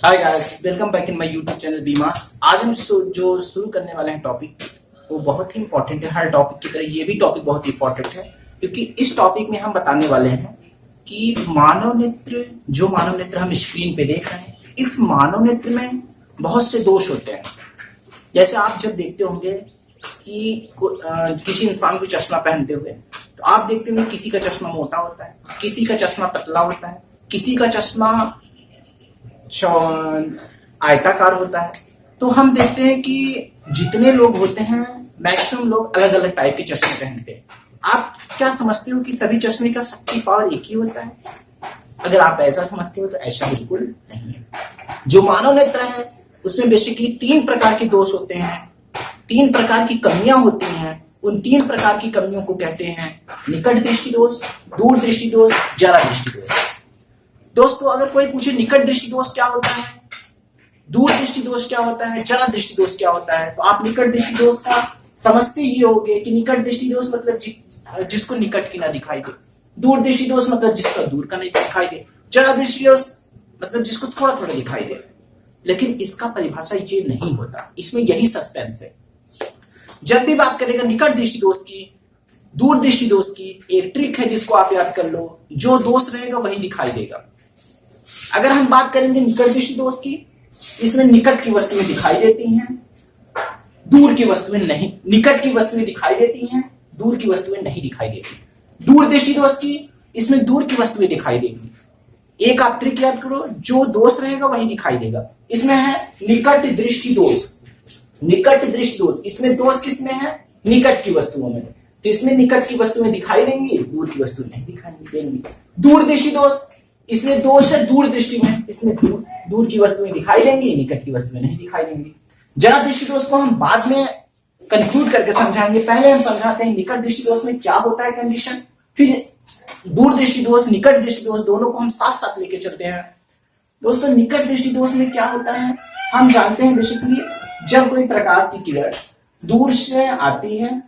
Hi guys, welcome back in my YouTube channel बीमास। आज हम जो शुरू करने वाले हैं टॉपिक, वो बहुत ही इंपॉर्टेंट है। हर टॉपिक की तरह ये भी टॉपिक बहुत इंपॉर्टेंट है, क्योंकि इस टॉपिक में हम बताने वाले हैं कि मानव नेत्र हम स्क्रीन पे देख रहे हैं, इस मानव नेत्र में बहुत से दोष होते हैं। जैसे आप जब देखते होंगे कि किसी इंसान को चश्मा पहनते हुए, तो आप देखते होंगे किसी का चश्मा मोटा होता है, किसी का चश्मा पतला होता है, किसी का चश्मा आयताकार होता है। तो हम देखते हैं कि जितने लोग होते हैं, मैक्सिमम लोग अलग अलग टाइप के चश्मे पहनते हैं। आप क्या समझते हो कि सभी चश्मे का शक्ति पावर एक ही होता है? अगर आप ऐसा समझते हो तो ऐसा बिल्कुल नहीं है। जो मानव नेत्र है उसमें बेसिकली 3 प्रकार के दोष होते हैं, 3 प्रकार की कमियां होती हैं। उन 3 प्रकार की कमियों को कहते हैं निकट दृष्टि दोष, दूर दृष्टि दोष, जरा दृष्टि दोष। दोस्तों, अगर कोई पूछे निकट दृष्टि दोष क्या होता है, दूर दृष्टि दोष क्या होता है, जरा दृष्टि दोष क्या होता है, तो आप निकट दृष्टि दोष का समझते ही होंगे कि निकट दृष्टि दोष मतलब जिसको निकट की ना दिखाई दे, दूर दृष्टि दोष मतलब जिसका दूर का नहीं दिखाई दे, जरा दृष्टि दोष मतलब जिसको थोड़ा थोड़ा दिखाई दे। लेकिन इसका परिभाषा ये नहीं होता, इसमें यही सस्पेंस है। जब भी बात करेगा निकट दृष्टि दोष की, दूर दृष्टि दोष की, एक ट्रिक है जिसको आप याद कर लो, जो दोष रहेगा वही दिखाई देगा। अगर हम बात करेंगे निकट दृष्टि दोष की, इसमें निकट की वस्तुएं दिखाई देती हैं, दूर की वस्तुएं नहीं। निकट की वस्तुएं दिखाई देती हैं, दूर की वस्तुएं नहीं दिखाई देती। दूर दृष्टि दोष की, इसमें दूर की वस्तुएं दिखाई देगी। एक आप ट्रिक याद करो, जो दोष रहेगा वही दिखाई देगा। इसमें है निकट दृष्टि दोष। निकट दृष्टि दोष, इसमें दोष किसमें है? निकट की वस्तुओं में। तो इसमें निकट की वस्तुएं दिखाई देंगी, दूर की वस्तुएं नहीं दिखाई देंगी। दूर दृष्टि दोष, इसमें दोष है दूर दृष्टि में, इसमें दूर की वस्तुएं दिखाई देंगी, निकट की वस्तुएं नहीं दिखाई देंगी। जरा दृष्टि दोष को हम बाद में कंक्लूड करके समझाएंगे। पहले हम समझाते हैं निकट दृष्टि दोष में क्या होता है कंडीशन, फिर दूर दृष्टि दोष, निकट दृष्टि दोष, दोनों को हम साथ साथ लेके चलते हैं। दोस्तों, निकट दृष्टि दोष में क्या होता है हम जानते हैं। बेसिकली जब कोई प्रकाश की किरण दूर से आती है,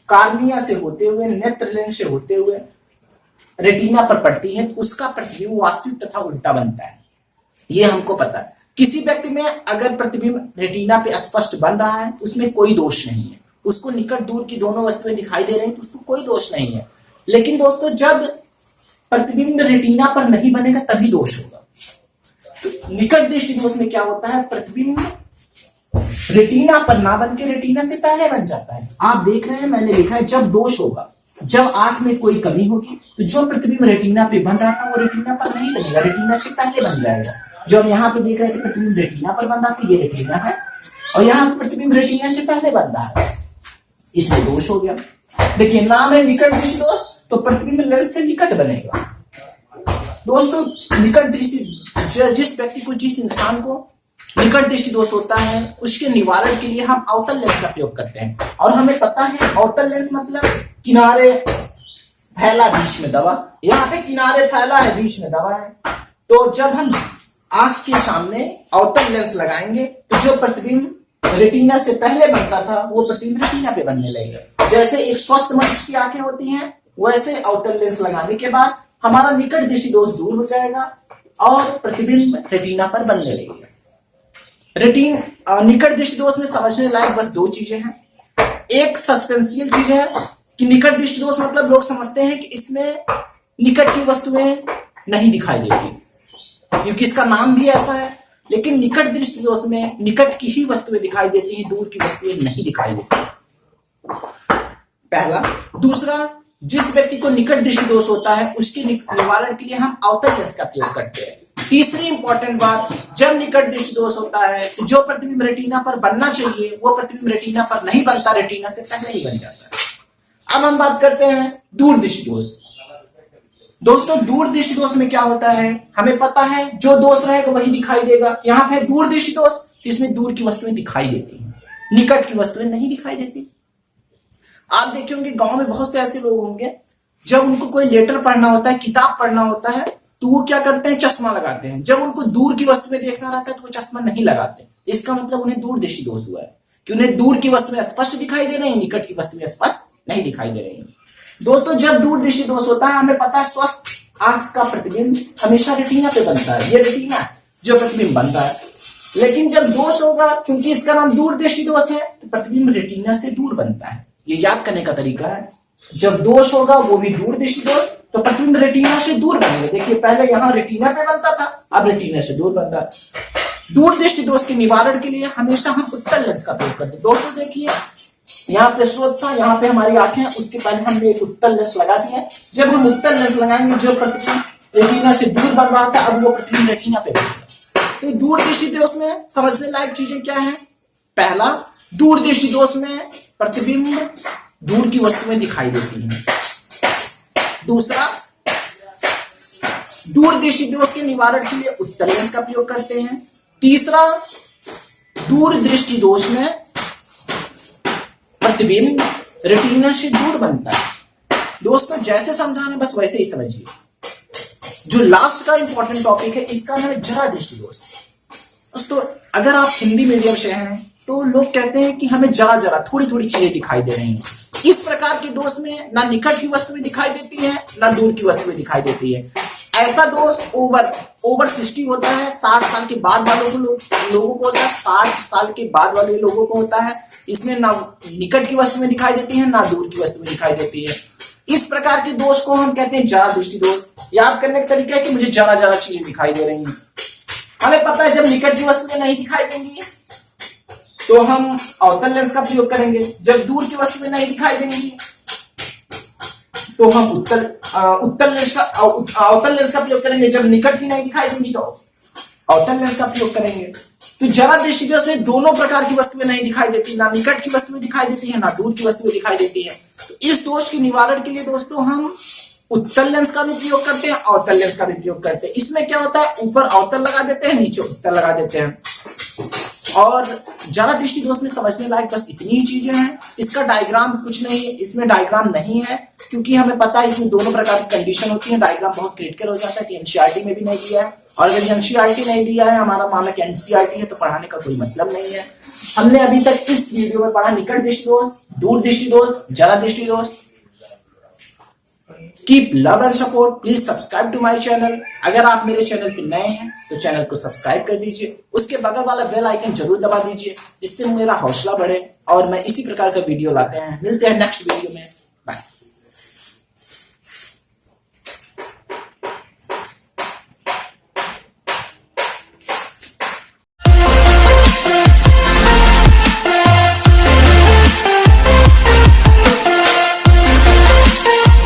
कार्निया से होते हुए, नेत्र लेंस से होते हुए रेटिना पर पड़ती है, उसका प्रतिबिंब वास्तविक तथा उल्टा बनता है, ये हमको पता है। किसी व्यक्ति में अगर प्रतिबिंब रेटिना पे स्पष्ट बन रहा है, उसमें कोई दोष नहीं है, उसको निकट दूर की दोनों वस्तुएं दिखाई दे रही हैं, तो उसको कोई दोष नहीं है। लेकिन दोस्तों, जब प्रतिबिंब रेटिना पर नहीं बनेगा तभी दोष होगा। तो निकट दृष्टि दोष में क्या होता है, प्रतिबिंब रेटिना पर ना बन के रेटिना से पहले बन जाता है। आप देख रहे हैं, मैंने लिखा है जब दोष होगा, जब आंख में कोई कमी होगी, तो जो प्रतिबिंब रेटिना पे बन रहा था वो रेटिना पर नहीं बनेगा, रेटिना से पहले बन जाएगा। जो हम यहाँ पे देख रहे थे प्रतिबिंब रेटिना पर बन रहा था, ये रेटिना है, और यहाँ प्रतिबिंब रेटिना से पहले बन रहा है, इसमें दोष हो गया। देखिए, नाम है निकट दृष्टि दोष, तो प्रतिबिंब लेंस से निकट बनेगा। दोस्तों, निकट दृष्टि, जिस व्यक्ति को, जिस इंसान को निकट दृष्टि दोष होता है, उसके निवारण के लिए हम अवतल लेंस का प्रयोग करते हैं। और हमें पता है अवतल लेंस मतलब किनारे फैला बीच में दबा, यहाँ पे किनारे फैला है बीच में दबा है। तो जब हम आंख के सामने अवतल लेंस लगाएंगे, तो जो प्रतिबिंब रेटिना से पहले बनता था वो प्रतिबिंब रेटिना पे बनने लगेगा। जैसे एक स्वस्थ मनुष्य की आंखें होती हैं, वैसे अवतल लेंस लगाने के बाद हमारा निकट दृष्टि दोष दूर हो जाएगा और प्रतिबिंब रेटिना पर बनने लगेगा। निकट दृष्टि दोष में समझने लायक बस 2 चीजें हैं। एक सस्पेंशियल चीज है कि निकट दृष्टि दोष मतलब लोग समझते हैं कि इसमें निकट की वस्तुएं नहीं दिखाई देती, क्योंकि इसका नाम भी ऐसा है। लेकिन निकट दृष्टि दोष में निकट की ही वस्तुएं दिखाई देती हैं, दूर की वस्तुएं नहीं दिखाई देती, पहला। दूसरा, जिस व्यक्ति को निकट दृष्टि दोष होता है, उसके निवारण के लिए हम अवतल लेंस का प्रयोग करते हैं। तीसरी इंपॉर्टेंट बात, जब निकट दृष्टि दोष होता है तो जो प्रतिबिंब रेटिना पर बनना चाहिए वो प्रतिबिंब रेटिना पर नहीं बनता, रेटिना से पहले ही बन जाता है। अब हम बात करते हैं दूर दृष्टि दोष। दोस्तों, दूर दृष्टि दोष में क्या होता है हमें पता है, जो दोष रहेगा वही दिखाई देगा। यहाँ पे दूर दृष्टि दोष, तो इसमें दूर की वस्तुएं दिखाई देती हैं, निकट की वस्तुएं नहीं दिखाई देती। आप देखे होंगे गांव में बहुत से ऐसे लोग होंगे, जब उनको कोई लेटर पढ़ना होता है, किताब पढ़ना होता है, तो वो क्या करते हैं, चश्मा लगाते हैं। जब उनको दूर की वस्तुएं देखना रहता है तो वो चश्मा नहीं लगाते। इसका मतलब उन्हें दूर दृष्टि दोष हुआ है, कि उन्हें दूर की वस्तुएं स्पष्ट दिखाई दे रही हैं, निकट की वस्तुएं स्पष्ट नहीं दिखाई दे रही हैं। दोस्तों जब दूर दृष्टि दोष होता है, हमें पता है स्वस्थ आंख का प्रतिबिंब हमेशा रेटिना पे बनता है, ये रेटिना जो प्रतिबिंब बनता है। लेकिन जब दोष होगा, क्योंकि इसका नाम दूर दृष्टि दोष है, तो प्रतिबिंब रेटिना से दूर बनता है। ये याद करने का तरीका है, जब दोष होगा वो भी दूर दृष्टि दोष, तो प्रतिबिंब रेटिना से दूर बनेगा। देखिए पहले यहाँ रेटिना पे बनता था, अब रेटिना से दूर बन रहा है। दूर दृष्टि दोष के निवारण के लिए हमेशा हम उत्तल लेंस का प्रयोग करते हैं। दोस्तों देखिए यहाँ पे स्रोत था, यहाँ पे हमारी आंखें, उसके पहले हमने एक उत्तल लेंस लगा दिया। जब हम उत्तल लेंस लगाएंगे, जो प्रतिबिंब रेटिना से दूर बन रहा था, अब वो प्रतिबिंब रेटिना पे बनेगा। तो दूर दृष्टि दोष में समझने लायक चीजें क्या है? पहला, दूर दृष्टि दोष में प्रतिबिंब दूर की वस्तु में दिखाई देती है। दूसरा, दूर दृष्टि दोष के निवारण के लिए उत्तल लेंस का प्रयोग करते हैं। तीसरा, दूर दृष्टि दोष में प्रतिबिंब रेटिना से दूर बनता है। दोस्तों जैसे समझाने बस वैसे ही समझिए। जो लास्ट का इंपॉर्टेंट टॉपिक है, इसका नाम है जरा दृष्टि दोष। दोस्तों अगर आप हिंदी मीडियम से हैं तो लोग कहते हैं कि हमें जरा जरा थोड़ी थोड़ी चीजें दिखाई दे रही हैं। इस प्रकार के दोष में ना निकट की वस्तुएं दिखाई देती है, ना दूर की वस्तुएं दिखाई देती है। ऐसा दोष ओवर 60 होता है, 60 साल के बाद वालों को होता है, 60 साल के बाद वाले लोगों को होता है। इसमें ना निकट की वस्तुएं दिखाई देती है, ना दूर की वस्तुएं दिखाई देती है। इस प्रकार के दोष को हम कहते हैं जरा दृष्टि दोष। याद करने का तरीका है कि मुझे जरा जरा चीजें दिखाई दे रही हैं। हमें पता है जब निकट की वस्तुएं नहीं दिखाई देंगी तो हम अवतल लेंस का प्रयोग करेंगे, जब दूर की वस्तुएं नहीं दिखाई देंगी तो हम अवतल लेंस का प्रयोग करेंगे, जब निकट की नहीं दिखाई देंगी तो अवतल लेंस का प्रयोग करेंगे। तो जरा दृष्टि दोष में दोनों प्रकार की वस्तुएं नहीं दिखाई देती, ना निकट की वस्तुएं दिखाई देती है, ना दूर की वस्तुएं दिखाई देती है। तो इस दोष के निवारण के लिए दोस्तों हम उत्तल लेंस का भी प्रयोग करते हैं, अवतल लेंस का भी प्रयोग करते हैं। इसमें क्या होता है, ऊपर अवतल लगा देते हैं, नीचे उत्तल लगा देते हैं। और जरा दृष्टि दोष में समझने लायक बस इतनी ही चीजें हैं। इसका डायग्राम कुछ नहीं है, इसमें डायग्राम नहीं है, क्योंकि हमें पता है इसमें दोनों प्रकार की कंडीशन होती है। डायग्राम बहुत क्रिटिकल हो जाता है कि एनसीईआरटी में भी नहीं दिया है, और अगर एनसीईआरटी नहीं दिया है, हमारा मानक एनसीईआरटी है, तो पढ़ाने का कोई मतलब नहीं है। हमने अभी तक इस वीडियो में पढ़ा निकट दृष्टि दोष, दूर दृष्टि दोष, जरा दृष्टि दोष। Keep love and support, please subscribe to my channel. अगर आप मेरे चैनल पे नए हैं तो चैनल को सब्सक्राइब कर दीजिए, उसके बगल वाला बेल आइकन जरूर दबा दीजिए, जिससे मेरा हौसला बढ़े और मैं इसी प्रकार का वीडियो लाते हैं। मिलते हैं नेक्स्ट वीडियो में।